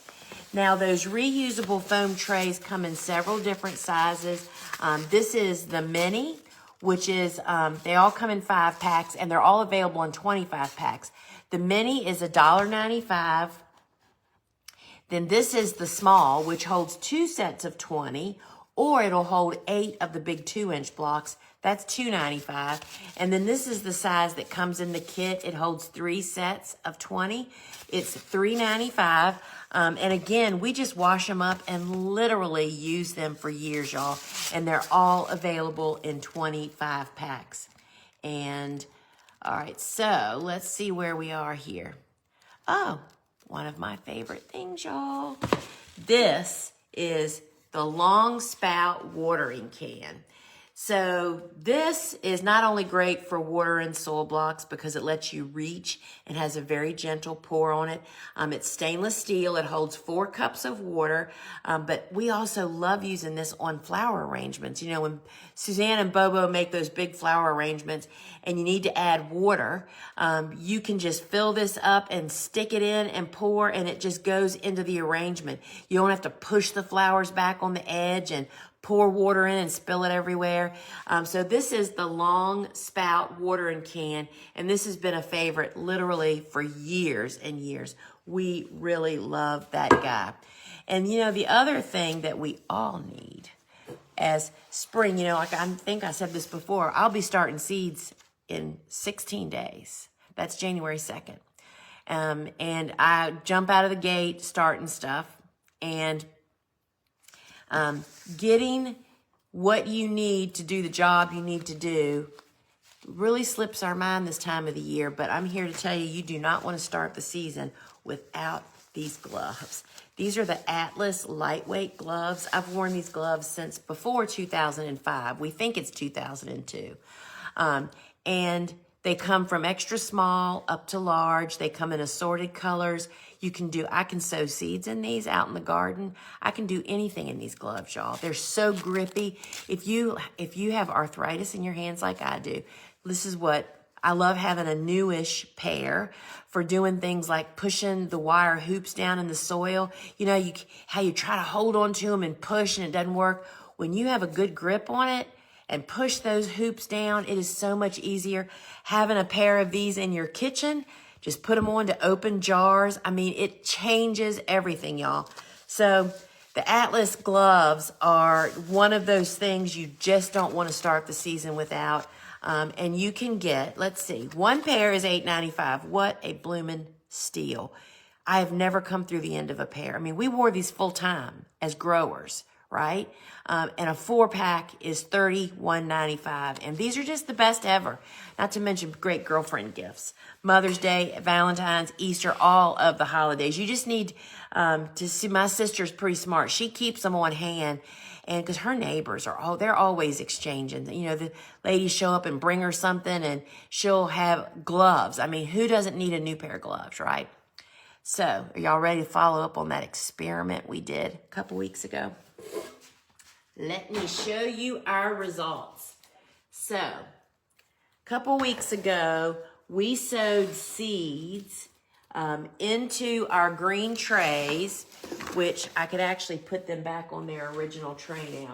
Now, those reusable foam trays come in several different sizes. This is the mini, which is, they all come in 5 packs, and they're all available in 25 packs. The mini is $1.95. Then this is the small, which holds 2 sets of 20, or it'll hold 8 of the big 2-inch blocks. That's $2.95. And then this is the size that comes in the kit. It holds 3 sets of 20. It's $3.95. And again, we just wash them up and literally use them for years, y'all. And they're all available in 25 packs. And all right, so let's see where we are here. Oh, one of my favorite things, y'all. This is the long spout watering can. So this is not only great for water and soil blocks because it lets you reach and has a very gentle pour on it. It's stainless steel. It holds 4 cups of water. But we also love using this on flower arrangements. You know, when Suzanne and Bobo make those big flower arrangements and you need to add water, you can just fill this up and stick it in and pour, and it just goes into the arrangement. You don't have to push the flowers back on the edge and pour water in and spill it everywhere. So this is the long spout watering can, and this has been a favorite literally for years and years. We really love that guy. And you know, the other thing that we all need as spring, you know, like I think I said this before, I'll be starting seeds in 16 days. That's January 2nd. And I jump out of the gate starting stuff, and getting what you need to do the job you need to do really slips our mind this time of the year. But I'm here to tell you, you do not want to start the season without these gloves. These are the Atlas lightweight gloves. I've worn these gloves since before 2005. We think it's 2002. And they come from extra small up to large. They come in assorted colors. I can sow seeds in these out in the garden. I can do anything in these gloves, y'all. They're so grippy. If you have arthritis in your hands like I do, this is what I love, having a newish pair for doing things like pushing the wire hoops down in the soil. You know, how you try to hold on to them and push and it doesn't work. When you have a good grip on it and push those hoops down, it is so much easier. Having a pair of these in your kitchen, just put them on to open jars. I mean, it changes everything, y'all. So the Atlas gloves are one of those things you just don't want to start the season without. And you can get, let's see, one pair is $8.95. What a bloomin' steal. I have never come through the end of a pair. I mean, we wore these full time as growers, right? And a 4-pack is $31.95. And these are just the best ever. Not to mention great girlfriend gifts. Mother's Day, Valentine's, Easter, all of the holidays. You just need to see. My sister's pretty smart. She keeps them on hand. And because her neighbors they're always exchanging. You know, the ladies show up and bring her something, and she'll have gloves. I mean, who doesn't need a new pair of gloves, right? So, are y'all ready to follow up on that experiment we did a couple weeks ago? Let me show you our results. So, a couple weeks ago, we sowed seeds into our green trays, which I could actually put them back on their original tray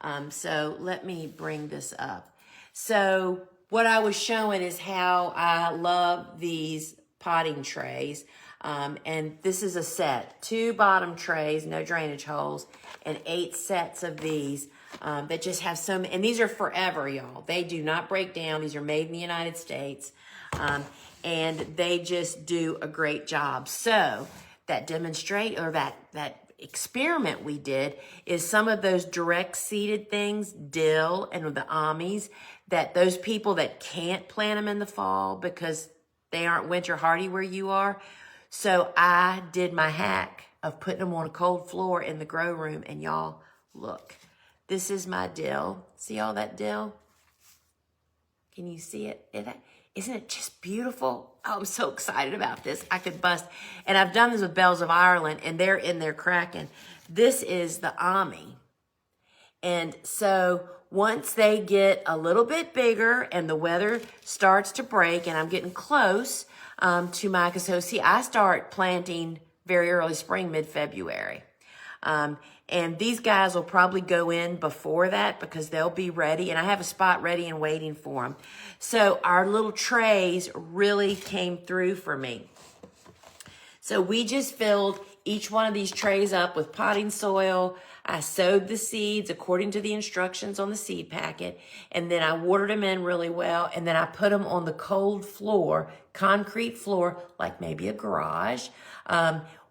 now. So let me bring this up. So what I was showing is how I love these potting trays. And this is a set, 2 bottom trays, no drainage holes, and 8 sets of these that just have some, and these are forever, y'all. They do not break down. These are made in the United States. And they just do a great job. So that that experiment we did is some of those direct seeded things, dill and the Amis, that those people that can't plant them in the fall because they aren't winter hardy where you are. So I did my hack of putting them on a cold floor in the grow room. And y'all, look, this is my dill. See all that dill? Can you see it? Isn't it just beautiful? Oh, I'm so excited about this. I could bust. And I've done this with Bells of Ireland, and they're in there cracking. This is the Ami. And so once they get a little bit bigger and the weather starts to break, and I'm getting close to my, so see, I start planting very early spring, mid-February. And these guys will probably go in before that because they'll be ready. And I have a spot ready and waiting for them. So our little trays really came through for me. So we just filled each one of these trays up with potting soil. I sowed the seeds according to the instructions on the seed packet, and then I watered them in really well, and then I put them on the cold floor, concrete floor, like maybe a garage,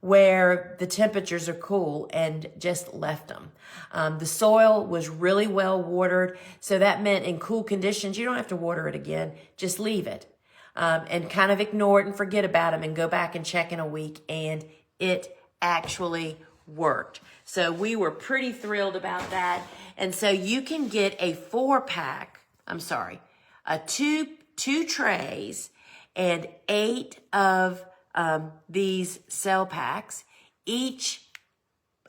where the temperatures are cool, and just left them. The soil was really well watered, so that meant in cool conditions, you don't have to water it again, just leave it. And kind of ignore it and forget about them and go back and check in a week, and it actually worked. So we were pretty thrilled about that. And so you can get a two trays and 8 of these cell packs. Each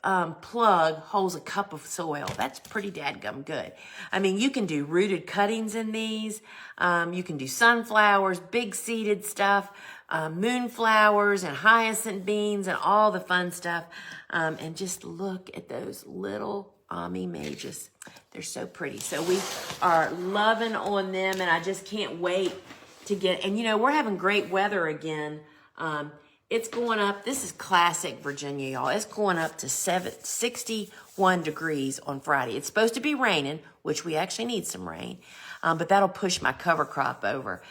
plug holds a cup of soil. That's pretty dadgum good. I mean, you can do rooted cuttings in these. You can do sunflowers, big seeded stuff, moonflowers and hyacinth beans and all the fun stuff. And just look at those little Ami mages. They're so pretty. So we are loving on them, and I just can't wait to get, and you know, we're having great weather again. It's going up. This is classic Virginia, y'all. It's going up to 61 degrees on Friday. It's supposed to be raining, which we actually need some rain, but that'll push my cover crop over.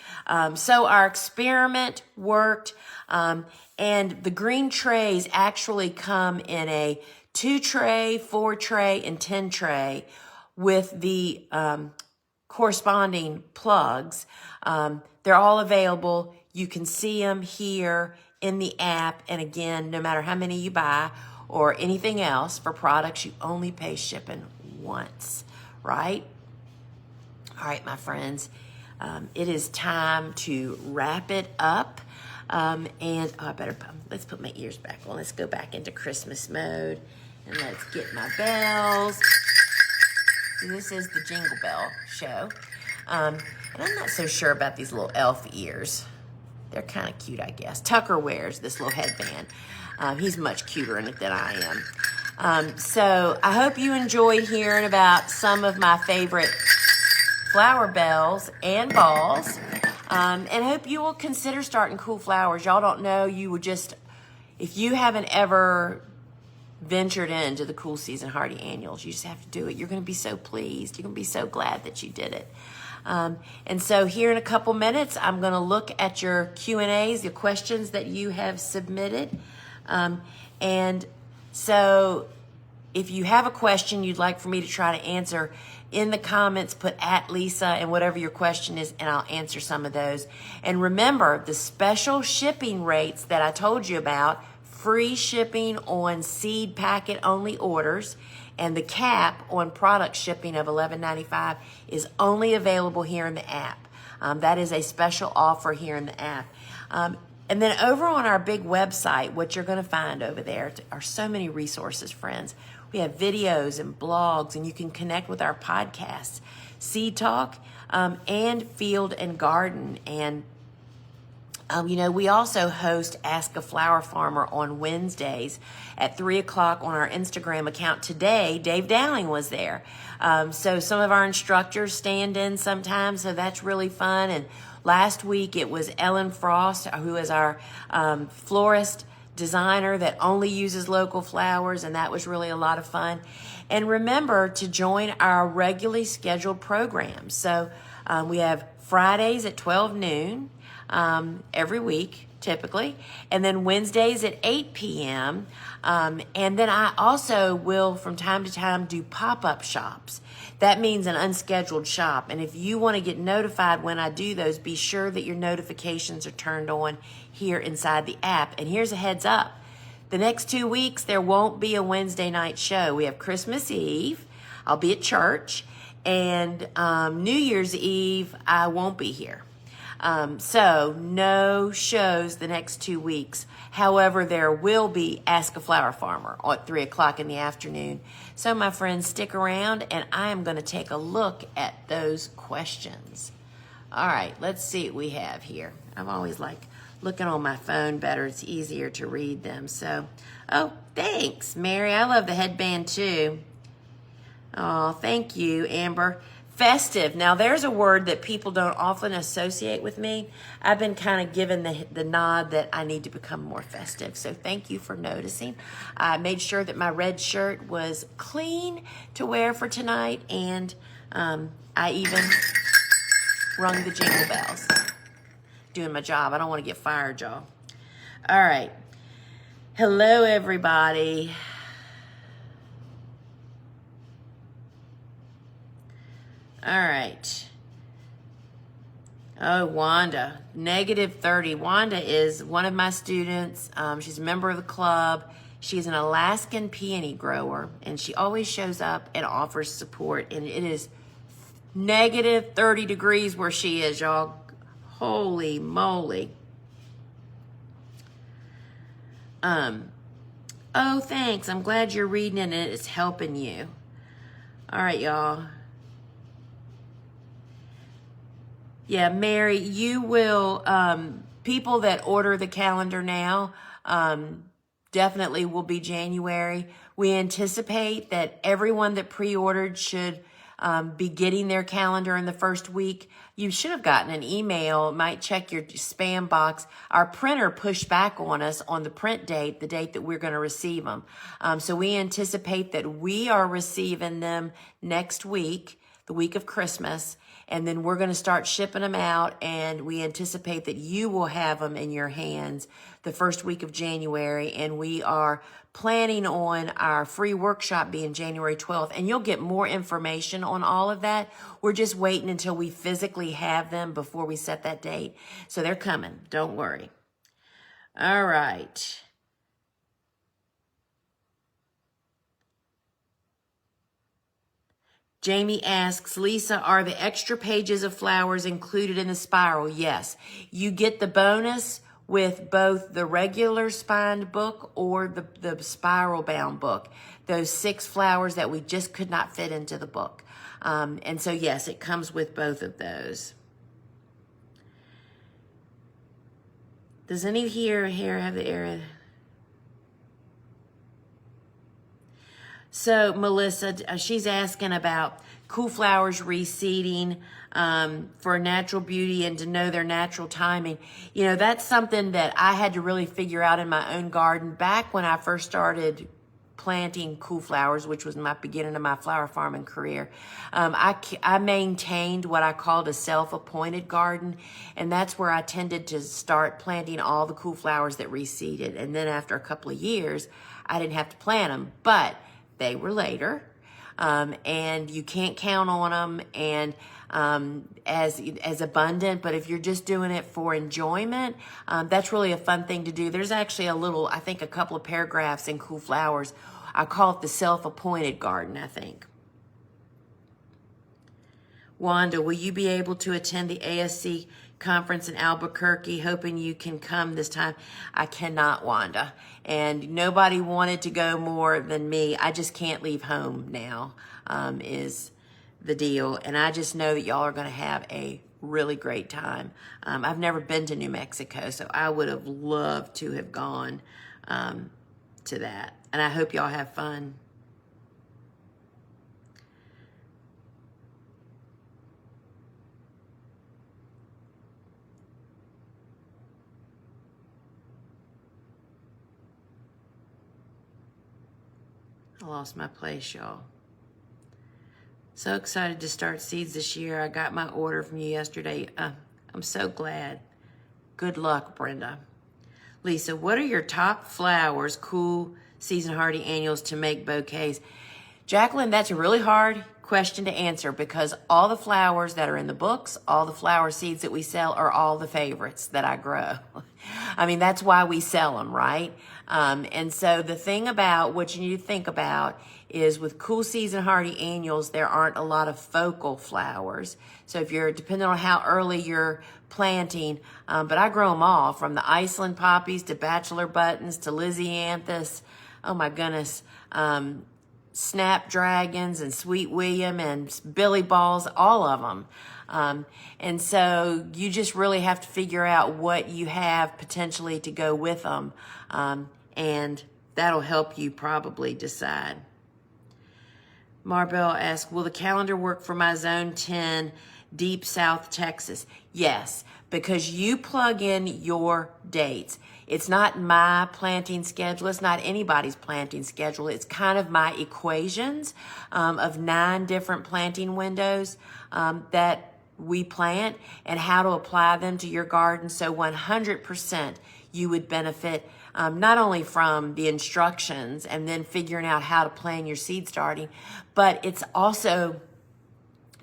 So our experiment worked, and the green trays actually come in a 2-tray, 4-tray, and 10-tray with the corresponding plugs. They're all available. You can see them here in the app. And again, no matter how many you buy or anything else for products, you only pay shipping once, right? All right, my friends, it is time to wrap it up. Let's put my ears back on. Let's go back into Christmas mode, and let's get my bells. This is the Jingle Bell show. And I'm not so sure about these little elf ears. They're kind of cute, I guess. Tucker wears this little headband. He's much cuter in it than I am. So I hope you enjoyed hearing about some of my favorite flower bells and balls. And hope you will consider starting cool flowers. Y'all don't know, you would just, if you haven't ever ventured into the Cool Season Hardy Annuals, you just have to do it. You're going to be so pleased. You're going to be so glad that you did it. And so here in a couple minutes, I'm going to look at your Q&As, the questions that you have submitted. And so if you have a question you'd like for me to try to answer, in the comments, put @Lisa and whatever your question is, and I'll answer some of those. And remember, the special shipping rates that I told you about, free shipping on seed packet only orders, and the cap on product shipping of $11.95 is only available here in the app. That is a special offer here in the app. And then over on our big website, what you're going to find over there are so many resources, friends. We have videos and blogs, and you can connect with our podcasts, Seed Talk, and Field and Garden. And we also host Ask a Flower Farmer on Wednesdays at 3 o'clock on our Instagram account. Today, Dave Dowling was there. So some of our instructors stand in sometimes, so that's really fun. And last week, it was Ellen Frost, who is our florist designer that only uses local flowers, and that was really a lot of fun. And remember to join our regularly scheduled programs. So we have Fridays at 12 noon. Every week, typically, and then Wednesdays at 8 p.m. And then I also will, from time to time, do pop-up shops. That means an unscheduled shop. And if you want to get notified when I do those, be sure that your notifications are turned on here inside the app. And here's a heads up. The next 2 weeks, there won't be a Wednesday night show. We have Christmas Eve. I'll be at church. And New Year's Eve, I won't be here. So no shows the next 2 weeks. However, there will be Ask a Flower Farmer at 3 o'clock in the afternoon. So my friends, stick around and I am going to take a look at those questions. All right, let's see what we have here. I've always liked looking on my phone better. It's easier to read them. So, oh, thanks, Mary. I love the headband too. Oh, thank you, Amber. Festive. Now, there's a word that people don't often associate with me. I've been kind of given the nod that I need to become more festive. So thank you for noticing. I made sure that my red shirt was clean to wear for tonight. And I even rung the Jingle Bells. Doing my job. I don't want to get fired, y'all. All right. Hello, everybody. All right. Oh, Wanda, -30. Wanda is one of my students. She's a member of the club. She's an Alaskan peony grower, and she always shows up and offers support. And it is -30 degrees where she is, y'all. Holy moly. Oh, thanks. I'm glad you're reading it and it's helping you. All right, y'all. Yeah, Mary, you will, people that order the calendar now, definitely will be January. We anticipate that everyone that pre-ordered should be getting their calendar in the first week. You should have gotten an email. Might check your spam box. Our printer pushed back on us on the print date, the date that we're going to receive them. So we anticipate that we are receiving them next week, the week of Christmas. And then we're going to start shipping them out, and we anticipate that you will have them in your hands the first week of January. And we are planning on our free workshop being January 12th. And you'll get more information on all of that. We're just waiting until we physically have them before we set that date. So they're coming. Don't worry. All right. Jamie asks, Lisa, are the extra pages of flowers included in the spiral? Yes. You get the bonus with both the regular spined book or the spiral bound book. Those 6 flowers that we just could not fit into the book. And so, yes, it comes with both of those. Does any here have the area? So, Melissa, she's asking about cool flowers reseeding for natural beauty and to know their natural timing. You know, that's something that I had to really figure out in my own garden back when I first started planting cool flowers, which was my beginning of my flower farming career. I maintained what I called a self-appointed garden, and that's where I tended to start planting all the cool flowers that reseeded. And then after a couple of years, I didn't have to plant them, but they were later, and you can't count on them and as abundant. But if you're just doing it for enjoyment, that's really a fun thing to do. There's actually I think a couple of paragraphs in Cool Flowers. I call it the self-appointed garden, I think. Wanda, will you be able to attend the ASC conference in Albuquerque? Hoping you can come this time. I cannot, Wanda. And nobody wanted to go more than me. I just can't leave home now, is the deal. And I just know that y'all are going to have a really great time. I've never been to New Mexico, so I would have loved to have gone to that. And I hope y'all have fun. I lost my place, y'all. So excited to start seeds this year. I got my order from you yesterday. I'm so glad. Good luck, Brenda. Lisa, what are your top flowers, cool, season hardy annuals to make bouquets? Jacqueline, that's a really hard question to answer because all the flowers that are in the books, all the flower seeds that we sell are all the favorites that I grow. I mean, that's why we sell them, right? And so the thing about what you need to think about is with cool season hardy annuals, there aren't a lot of focal flowers. So if you're, depending on how early you're planting, but I grow them all, from the Iceland poppies to bachelor buttons to Lysianthus. Oh my goodness. Snapdragons and Sweet William and Billy Balls, all of them. And so you just really have to figure out what you have potentially to go with them. And that'll help you probably decide. Marbell asks, will the calendar work for my zone 10 deep South Texas? Yes, because you plug in your dates. It's not my planting schedule. It's not anybody's planting schedule. It's kind of my equations of 9 different planting windows that we plant and how to apply them to your garden. So 100% you would benefit not only from the instructions and then figuring out how to plan your seed starting, but it's also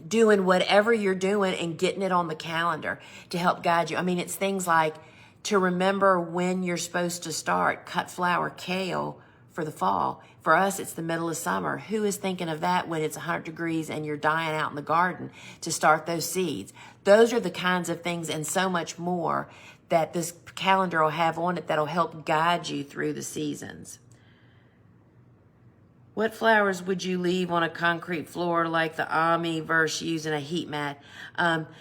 doing whatever you're doing and getting it on the calendar to help guide you. I mean, it's things like to remember when you're supposed to start cut flower kale for the fall. For us, it's the middle of summer. Who is thinking of that when it's 100 degrees and you're dying out in the garden to start those seeds? Those are the kinds of things and so much more that this calendar will have on it that'll help guide you through the seasons. What flowers would you leave on a concrete floor like the Ami versus using a heat mat?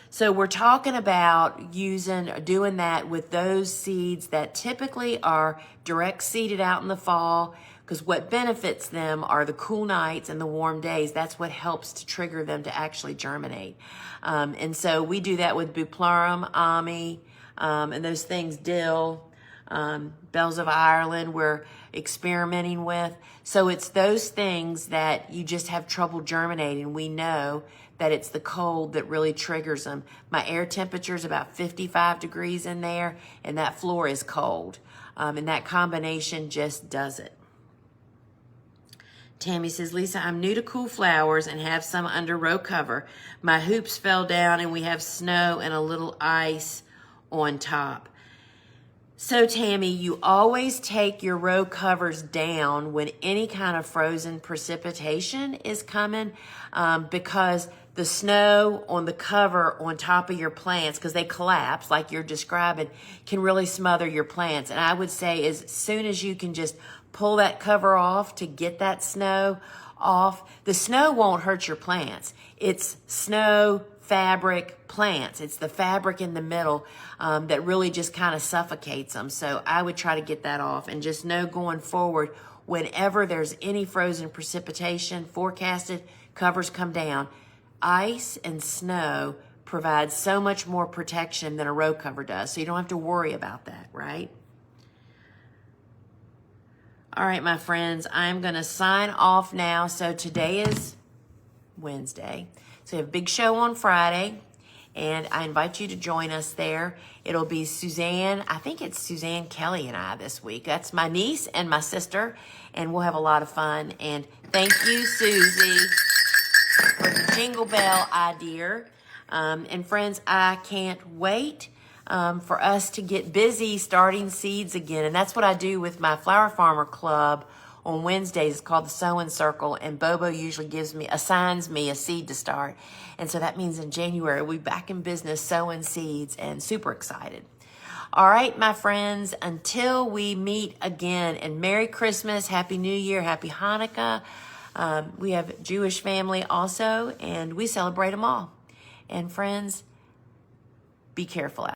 So we're talking about doing that with those seeds that typically are direct seeded out in the fall, because what benefits them are the cool nights and the warm days. That's what helps to trigger them to actually germinate. And so we do that with Bupleurum, Ami, and those things, dill, Bells of Ireland we're experimenting with. So it's those things that you just have trouble germinating. We know that it's the cold that really triggers them. My air temperature is about 55 degrees in there, and that floor is cold. And that combination just does it. Tammy says, Lisa, I'm new to cool flowers and have some under row cover. My hoops fell down and we have snow and a little ice on top. So Tammy, you always take your row covers down when any kind of frozen precipitation is coming, because the snow on the cover on top of your plants, because they collapse like you're describing, can really smother your plants. And I would say as soon as you can just pull that cover off to get that snow off, the snow won't hurt your plants. It's snow, fabric, plants. It's the fabric in the middle that really just kind of suffocates them. So I would try to get that off, and just know going forward, whenever there's any frozen precipitation forecasted, covers come down. Ice and snow provide so much more protection than a row cover does, so you don't have to worry about that, right? All right, my friends, I'm going to sign off now. So today is Wednesday. So we have a big show on Friday, and I invite you to join us there. It'll be Suzanne, I think it's Suzanne Kelly and I this week. That's my niece and my sister, and we'll have a lot of fun. And thank you, Susie, for the Jingle Bell idea. And friends, I can't wait for us to get busy starting seeds again. And that's what I do with my Flower Farmer Club on Wednesdays. It's called the Sowing Circle, and Bobo usually assigns me a seed to start. And so that means in January, we'll be back in business sowing seeds, and super excited. All right, my friends, until we meet again, and Merry Christmas, Happy New Year, Happy Hanukkah. We have Jewish family also, and we celebrate them all. And friends, be careful out